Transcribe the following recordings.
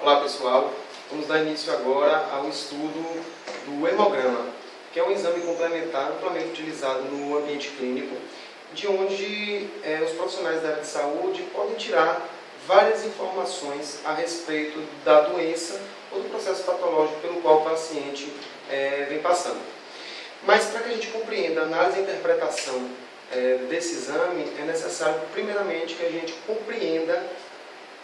Olá pessoal, vamos dar início agora ao estudo do hemograma, que é um exame complementar amplamente utilizado no ambiente clínico, de onde os profissionais da área de saúde podem tirar várias informações a respeito da doença ou do processo patológico pelo qual o paciente vem passando. Mas para que a gente compreenda a análise e a interpretação desse exame, é necessário primeiramente que a gente compreenda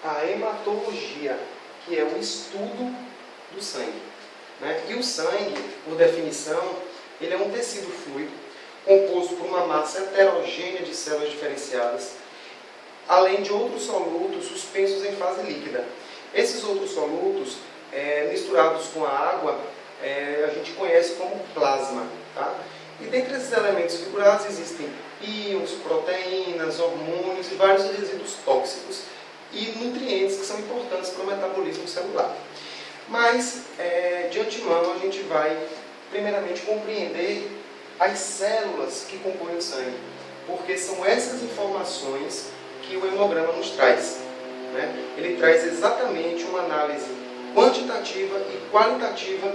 a hematologia, que é o estudo do sangue, né? E o sangue, por definição, ele é um tecido fluido, composto por uma massa heterogênea de células diferenciadas, além de outros solutos suspensos em fase líquida. Esses outros solutos, misturados com a água, a gente conhece como plasma, tá? E dentre esses elementos figurados existem íons, proteínas, hormônios e vários resíduos tóxicos e nutrientes que são importantes para o metabolismo celular. Mas, de antemão, a gente vai primeiramente compreender as células que compõem o sangue, porque são essas informações que o hemograma nos traz, né? Ele traz exatamente uma análise quantitativa e qualitativa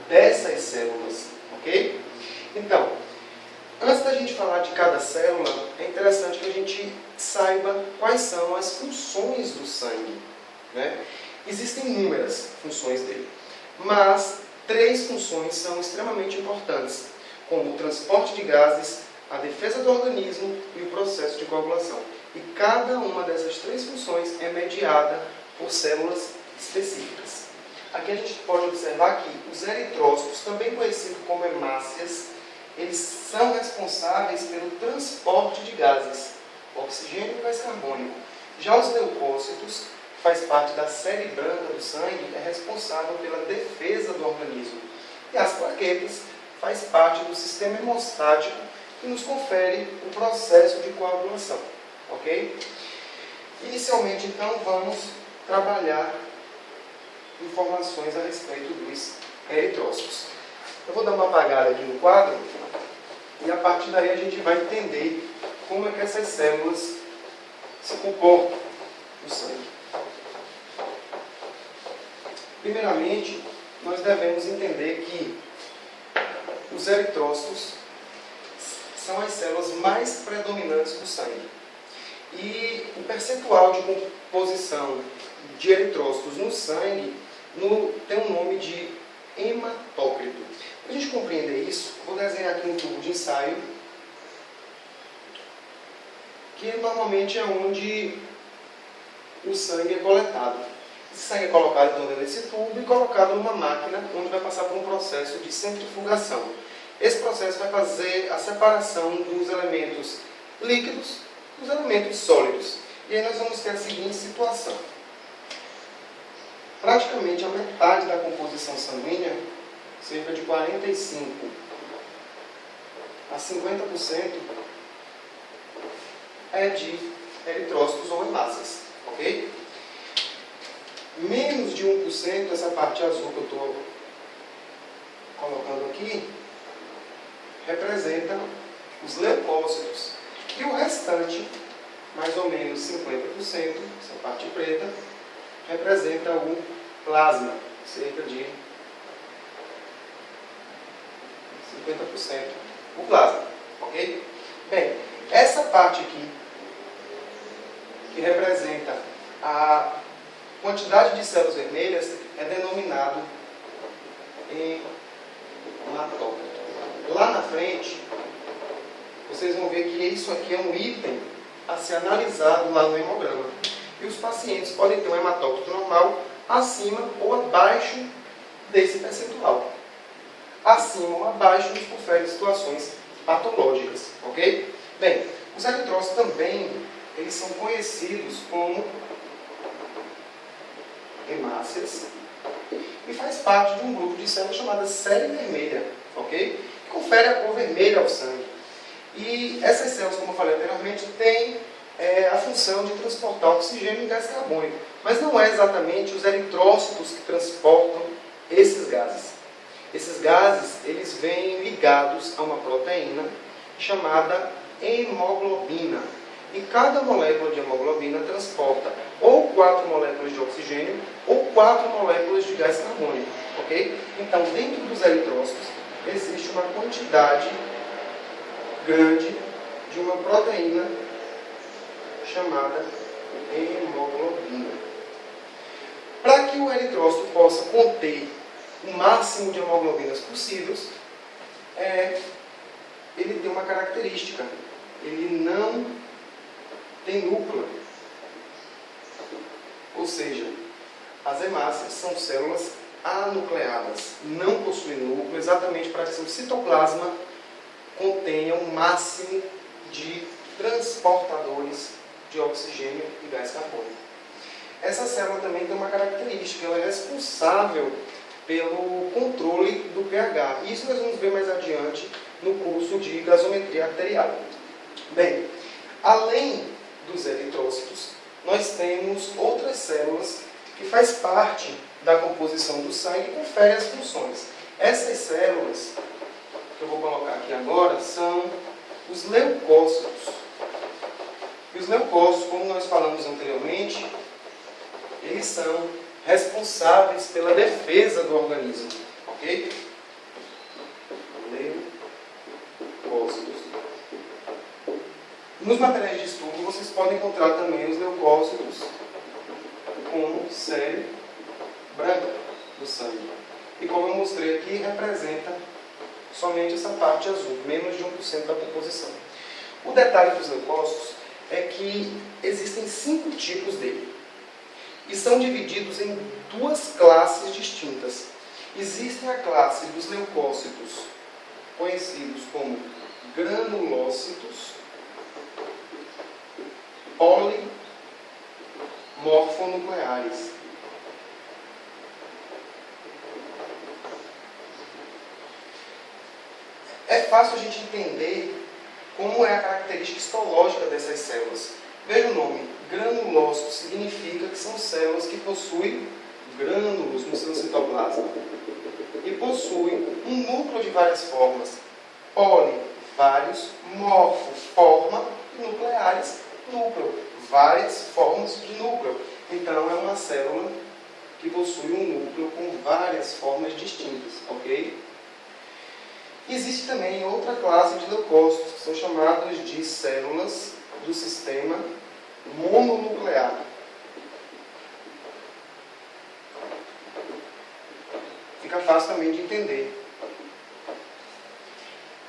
dessas células, ok? Então, antes da gente falar de cada célula, é interessante que a gente saiba quais são as funções do sangue, né? Existem inúmeras funções dele, mas 3 funções são extremamente importantes, como o transporte de gases, a defesa do organismo e o processo de coagulação. E cada uma dessas 3 funções é mediada por células específicas. Aqui a gente pode observar que os eritrócitos, também conhecidos como hemácias, eles são responsáveis pelo transporte de gases, oxigênio e gás carbônico. Já os leucócitos, que faz parte da série branca do sangue, é responsável pela defesa do organismo. E as plaquetas faz parte do sistema hemostático que nos confere o processo de coagulação, ok? Inicialmente, então, vamos trabalhar informações a respeito dos eritrócitos. Eu vou dar uma apagada aqui no quadro e a partir daí a gente vai entender como é que essas células se comportam no sangue. Primeiramente, nós devemos entender que os eritrócitos são as células mais predominantes do sangue. E o percentual de composição de eritrócitos no sangue tem um nome de hematócrito. Para a gente compreender isso, vou desenhar aqui um tubo de ensaio, que normalmente é onde o sangue é coletado. Esse sangue é colocado então dentro desse tubo e colocado numa máquina onde vai passar por um processo de centrifugação. Esse processo vai fazer a separação dos elementos líquidos dos elementos sólidos. E aí nós vamos ter a seguinte situação. Praticamente a metade da composição sanguínea, cerca de 45% a 50%, é de eritrócitos ou hemácias, ok? Menos de 1%, essa parte azul que eu estou colocando aqui, representa os leucócitos. E o restante, mais ou menos 50%, essa parte preta, representa o plasma, cerca de 50% o plasma, ok? Bem, essa parte aqui, que representa a quantidade de células vermelhas, é denominado hematócrito. Lá na frente, vocês vão ver que isso aqui é um item a ser analisado lá no hemograma. E os pacientes podem ter um hematócrito normal acima ou abaixo desse percentual. Acima ou abaixo nos confere situações patológicas, ok? Bem, os eritrócitos também, eles são conhecidos como hemácias e faz parte de um grupo de células chamada série vermelha, ok? Que confere a cor vermelha ao sangue. E essas células, como eu falei anteriormente, têm a função de transportar oxigênio e gás carbônico. Mas não é exatamente os eritrócitos que transportam esses gases. Esses gases, eles vêm ligados a uma proteína chamada hemoglobina. E cada molécula de hemoglobina transporta ou 4 moléculas de oxigênio ou 4 moléculas de gás carbônico, ok? Então, dentro dos eritrócitos, existe uma quantidade grande de uma proteína chamada hemoglobina. Para que o eritrócito possa conter o máximo de hemoglobinas possíveis, ele tem uma característica: ele não tem núcleo. Ou seja, as hemácias são células anucleadas, não possuem núcleo, exatamente para que seu citoplasma contenha o máximo de transportadores de oxigênio e gás carbônico. Essa célula também tem uma característica: ela é responsável pelo controle do pH. Isso nós vamos ver mais adiante no curso de gasometria arterial. Bem, além dos eritrócitos, nós temos outras células que faz parte da composição do sangue e conferem as funções. Essas células, que eu vou colocar aqui agora, são os leucócitos. E os leucócitos, como nós falamos anteriormente, eles são responsáveis pela defesa do organismo, ok? Leucócitos. Nos materiais de estudo, vocês podem encontrar também os leucócitos como série branca do sangue. E como eu mostrei aqui, representa somente essa parte azul, menos de 1% da composição. O detalhe dos leucócitos é que existem 5 tipos dele. E são divididos em 2 classes distintas. Existe a classe dos leucócitos, conhecidos como granulócitos, polimorfonucleares. É fácil a gente entender como é a característica histológica dessas células. Veja o nome, granulócito, significa que são células que possuem grânulos no seu citoplasma. E possuem um núcleo de várias formas. Poli, vários, morfo, forma, e nucleares, núcleo. Várias formas de núcleo. Então, é uma célula que possui um núcleo com várias formas distintas, ok? Existe também outra classe de leucócitos, que são chamados de células do sistema mononuclear. Fica fácil também de entender.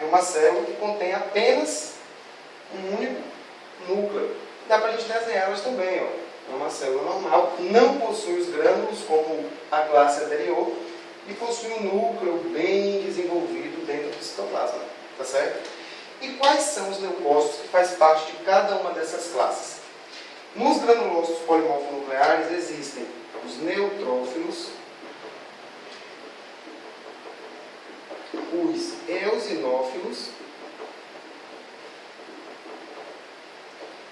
É uma célula que contém apenas um único núcleo. Dá para a gente desenhar elas também, ó. É uma célula normal, não possui os grânulos como a classe anterior e possui um núcleo bem desenvolvido dentro do citoplasma, tá certo? E quais são os leucócitos que faz parte de cada uma dessas classes? Nos granulócitos polimorfonucleares existem os neutrófilos, os eosinófilos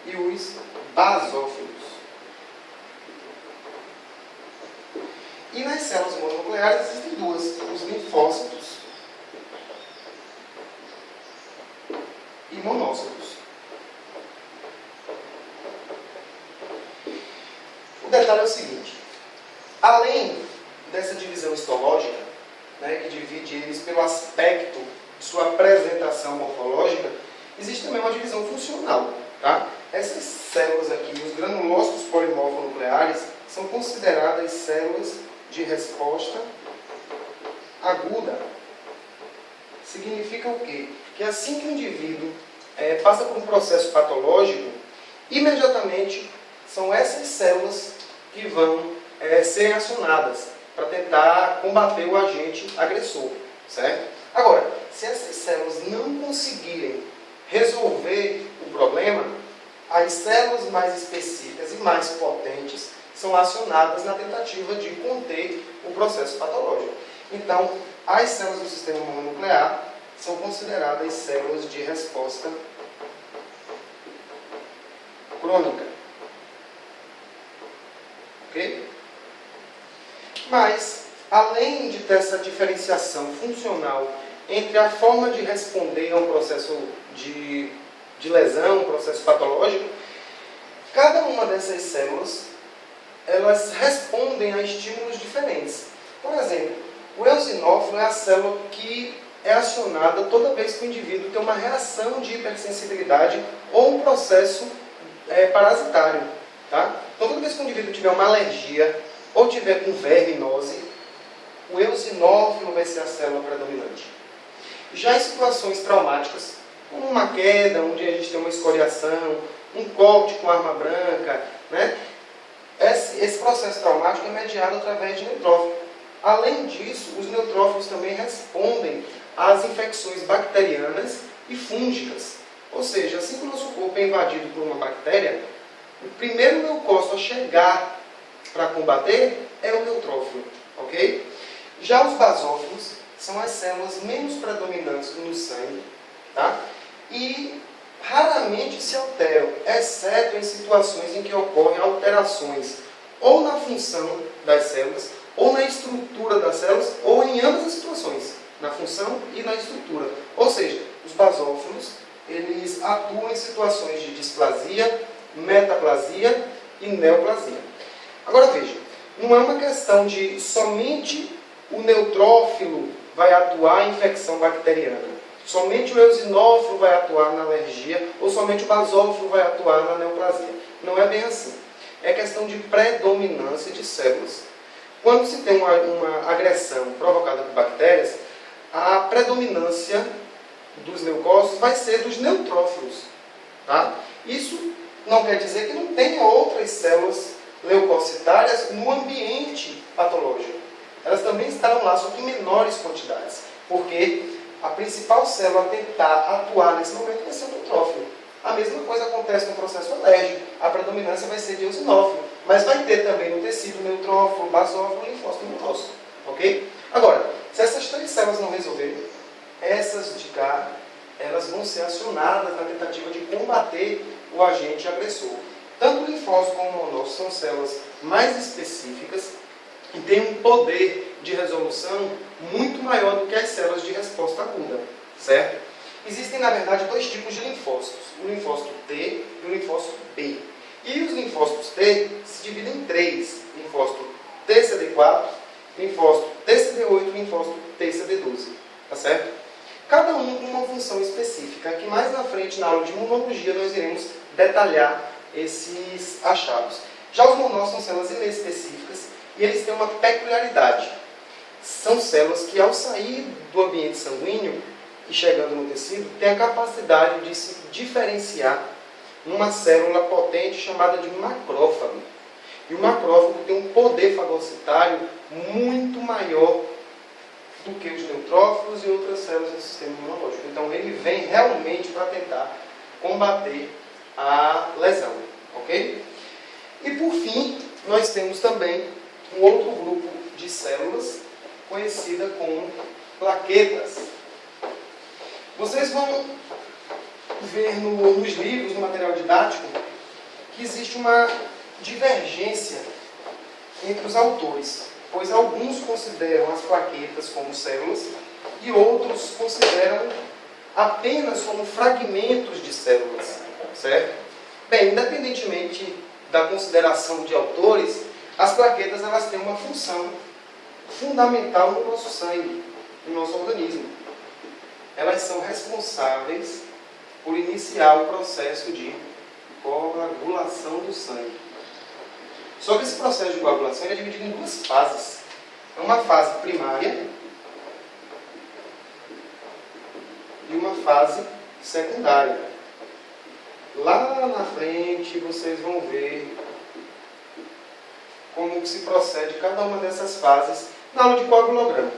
e os basófilos. E nas células mononucleares existem 2, os linfócitos e monócitos. O detalhe é o seguinte: além dessa divisão histológica, que divide eles pelo aspecto de sua apresentação morfológica, existe também uma divisão funcional. Tá? Essas células aqui, os granulócitos polimorfonucleares, são consideradas células de resposta aguda. Significa o quê? Que assim que o indivíduo passa por um processo patológico, imediatamente são essas células que vão ser acionadas para tentar combater o agente agressor, certo? Agora, se essas células não conseguirem resolver o problema, as células mais específicas e mais potentes são acionadas na tentativa de conter o processo patológico. Então, as células do sistema mononuclear são consideradas células de resposta crônica. Ok? Mas, além de ter essa diferenciação funcional entre a forma de responder a um processo de lesão, um processo patológico, cada uma dessas células elas respondem a estímulos diferentes. Por exemplo, o eosinófilo é a célula que é acionada toda vez que o indivíduo tem uma reação de hipersensibilidade ou um processo parasitário. Tá? Então, toda vez que o indivíduo tiver uma alergia ou tiver com verminose, o eosinófilo vai ser a célula predominante. Já em situações traumáticas, como uma queda, onde a gente tem uma escoriação, um corte com arma branca, né? Esse processo traumático é mediado através de neutrófilo. Além disso, os neutrófilos também respondem às infecções bacterianas e fúngicas. Ou seja, assim que o nosso corpo é invadido por uma bactéria, o primeiro leucócito a chegar para combater é o neutrófilo. Ok? Já os basófilos são as células menos predominantes no sangue, tá? E raramente se alteram, exceto em situações em que ocorrem alterações ou na função das células, ou na estrutura das células, ou em ambas as situações, na função e na estrutura. Ou seja, os basófilos, eles atuam em situações de displasia, metaplasia e neoplasia. Agora veja, não é uma questão de somente o neutrófilo vai atuar em infecção bacteriana, somente o eosinófilo vai atuar na alergia, ou somente o basófilo vai atuar na neoplasia. Não é bem assim. É questão de predominância de células. Quando se tem uma agressão provocada por bactérias, a predominância dos leucócitos vai ser dos neutrófilos. Tá? Isso não quer dizer que não tenha outras células leucocitárias no ambiente patológico. Elas também estarão lá, só que em menores quantidades. Porque a principal célula a tentar atuar nesse momento vai ser o neutrófilo. A mesma coisa acontece no processo alérgico. A predominância vai ser de eosinófilo. Mas vai ter também no tecido neutrófilo, basófilo e linfócito imunócito. Ok? Agora, se essas três células não resolverem, essas de cá, elas vão ser acionadas na tentativa de combater o agente agressor. Tanto o linfócito como o monócito são células mais específicas e têm um poder de resolução muito maior do que as células de resposta aguda, certo? Existem, na verdade, dois tipos de linfócitos, o linfócito T e o linfócito B. E os linfócitos T se dividem em três: linfócito TCD4, linfócito TCD8 e linfócito TCD12, tá certo? Cada um com uma função específica, que mais na frente, na aula de imunologia, nós iremos detalhar esses achados. Já os monócitos são células inespecíficas e eles têm uma peculiaridade. São células que, ao sair do ambiente sanguíneo e chegando no tecido, têm a capacidade de se diferenciar numa célula potente chamada de macrófago. E o macrófago tem um poder fagocitário muito maior do que os neutrófilos e outras células do sistema imunológico. Então, ele vem realmente para tentar combater a lesão. Ok? E, por fim, nós temos também um outro grupo de células conhecida como plaquetas. Vocês vão ver nos livros, no material didático, que existe uma divergência entre os autores, pois alguns consideram as plaquetas como células e outros consideram apenas como fragmentos de células, certo? Bem, independentemente da consideração de autores, as plaquetas elas têm uma função fundamental no nosso sangue, no nosso organismo. Elas são responsáveis por iniciar o processo de coagulação do sangue. Só que esse processo de coagulação é dividido em duas fases. É uma fase primária e uma fase secundária. Lá na frente vocês vão ver como que se procede cada uma dessas fases na aula de coagulograma.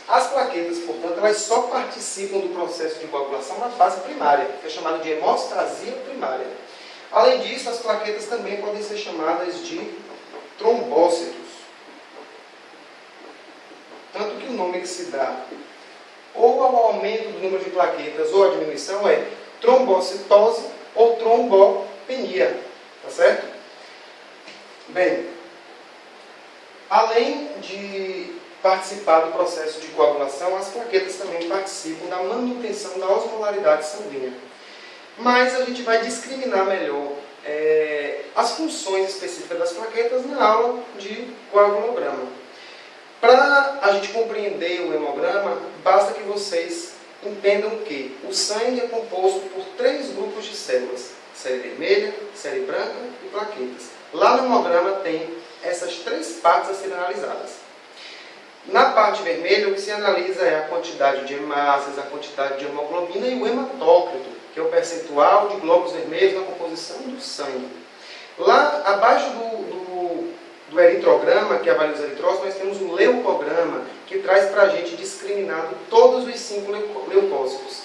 As plaquetas, portanto, elas só participam do processo de coagulação na fase primária, que é chamada de hemostasia primária. Além disso, as plaquetas também podem ser chamadas de trombócitos. Tanto que o nome que se dá ou ao aumento do número de plaquetas ou à diminuição é trombocitose ou trombopenia. Tá certo? Bem, além de participar do processo de coagulação, as plaquetas também participam da manutenção da osmolaridade sanguínea. Mas a gente vai discriminar melhor as funções específicas das plaquetas na aula de coagulograma. Para a gente compreender o hemograma, basta que vocês entendam que o sangue é composto por 3 grupos de células: série vermelha, série branca e plaquetas. Lá no hemograma tem essas 3 partes a serem analisadas. Na parte vermelha, o que se analisa é a quantidade de hemácias, a quantidade de hemoglobina e o hematócrito, que é o percentual de glóbulos vermelhos na composição do sangue. Lá abaixo do eritrograma, que avalia os eritrócitos, nós temos o leucograma, que traz para a gente discriminado todos os 5 leucócitos: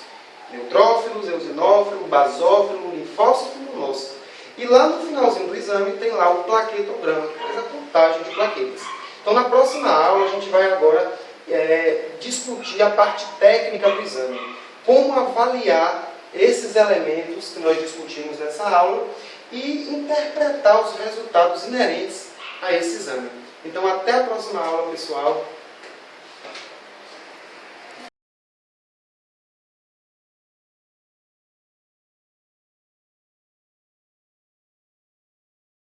neutrófilos, eosinófilo, basófilo, linfócito e monócito. E lá no finalzinho do exame tem lá o plaquetograma, que faz a contagem de plaquetas. Então, na próxima aula, a gente vai agora discutir a parte técnica do exame. Como avaliar esses elementos que nós discutimos nessa aula e interpretar os resultados inerentes a esse exame. Então, até a próxima aula, pessoal.